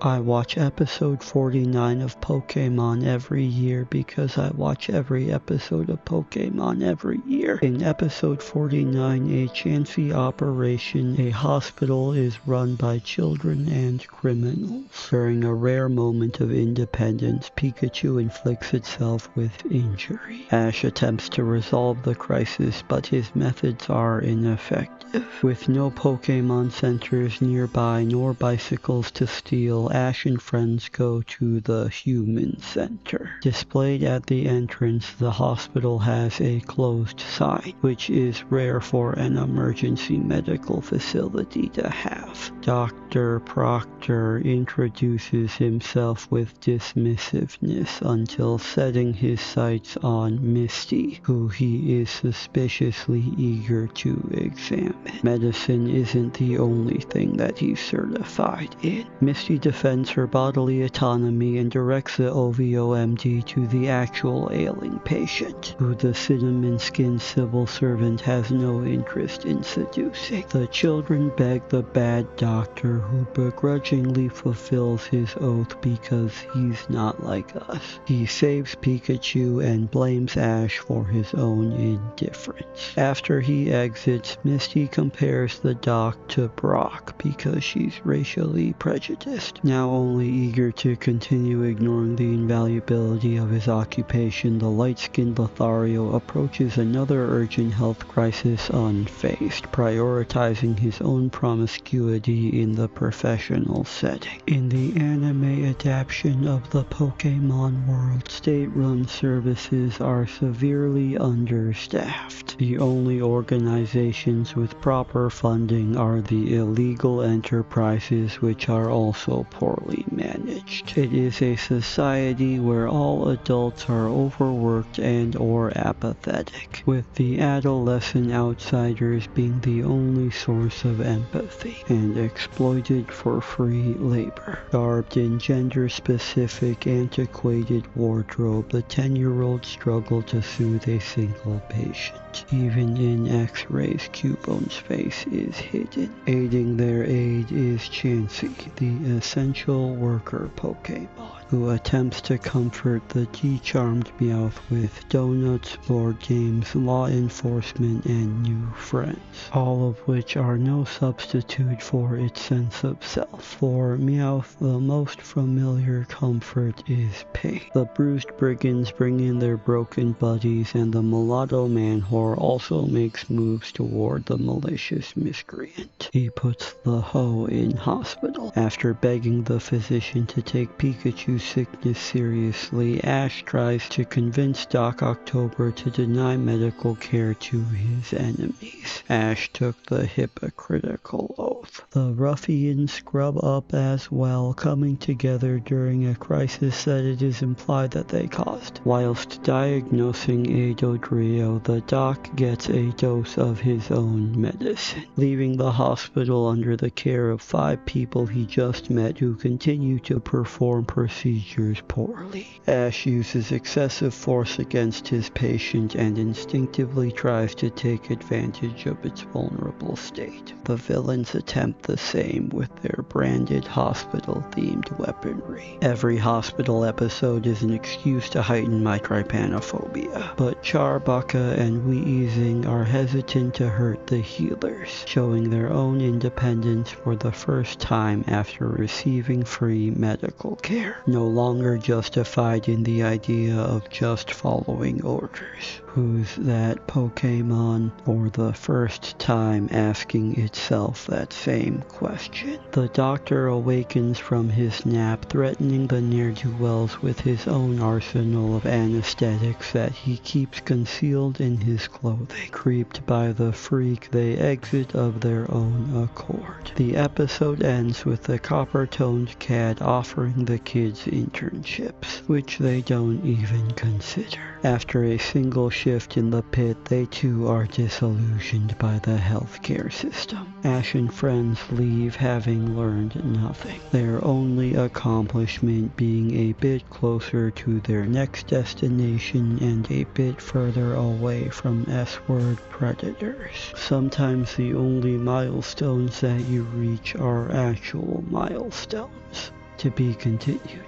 I watch episode 49 of Pokemon every year because I watch every episode of Pokemon every year. In episode 49, a Chansey operation, a hospital is run by children and criminals. During a rare moment of independence, Pikachu inflicts itself with injury. Ash attempts to resolve the crisis, but his methods are ineffective. With no Pokemon centers nearby nor bicycles to steal, Ash and friends go to the Human Center. Displayed at the entrance, the hospital has a closed sign, which is rare for an emergency medical facility to have. Dr. Proctor introduces himself with dismissiveness until setting his sights on Misty, who he is suspiciously eager to examine. Medicine isn't the only thing that he's certified in. Misty defends her bodily autonomy and directs the OVOMD to the actual ailing patient, who the cinnamon-skinned civil servant has no interest in seducing. The children beg the bad doctor, who begrudgingly fulfills his oath because he's not like us. He saves Pikachu and blames Ash for his own indifference. After he exits, Misty compares the doc to Brock because she's racially prejudiced. Now only eager to continue ignoring the invaluability of his occupation, the light-skinned Lothario approaches another urgent health crisis unfazed, prioritizing his own promiscuity in the professional setting. In the anime adaptation of the Pokemon world, state-run services are severely understaffed. The only organizations with proper funding are the illegal enterprises, which are also poorly managed. It is a society where all adults are overworked and or apathetic, with the adolescent outsiders being the only source of empathy, and exploited for free labor. Garbed in gender-specific, antiquated wardrobe, the 10-year-olds struggle to soothe a single patient. Even in X-rays, Cubone's face is hidden. Aiding their aid is Chansey, the essential worker Pokemon, who attempts to comfort the de-charmed Meowth with donuts, board games, law enforcement, and new friends, all of which are no substitute for its sense of self. For Meowth, the most familiar comfort is pain. The bruised brigands bring in their broken buddies, and the mulatto man-whore also makes moves toward the malicious miscreant. He puts the hoe in hospital. After begging the physician to take Pikachu's sickness seriously, Ash tries to convince Doc October to deny medical care to his enemies. Ash took the hypocritical oath. The ruffians scrub up as well, coming together during a crisis that it is implied that they caused. Whilst diagnosing a Dodrio, the doc gets a dose of his own medicine, leaving the hospital under the care of 5 people he just met who continue to perform procedures poorly. Ash uses excessive force against his patient and instinctively tries to take advantage of its vulnerable state. The villains attempt the same with their branded hospital-themed weaponry. Every hospital episode is an excuse to heighten my trypanophobia, but Charbucka and Weezing are hesitant to hurt the healers, showing their own independence for the first time after receiving free medical care, no longer justified in the idea of just following orders. Who's that Pokemon? For the first time asking itself that same question. The doctor awakens from his nap, threatening the ne'er-do-wells with his own arsenal of anesthetics that he keeps concealed in his clothing. Creeped by the freak, they exit of their own accord. The episode ends with the copper-toned cat offering the kids internships, which they don't even consider. After a single shift in the pit, they too are disillusioned by the healthcare system. Ash and friends leave having learned nothing, their only accomplishment being a bit closer to their next destination and a bit further away from S-word predators. Sometimes the only milestones that you reach are actual milestones. To be continued.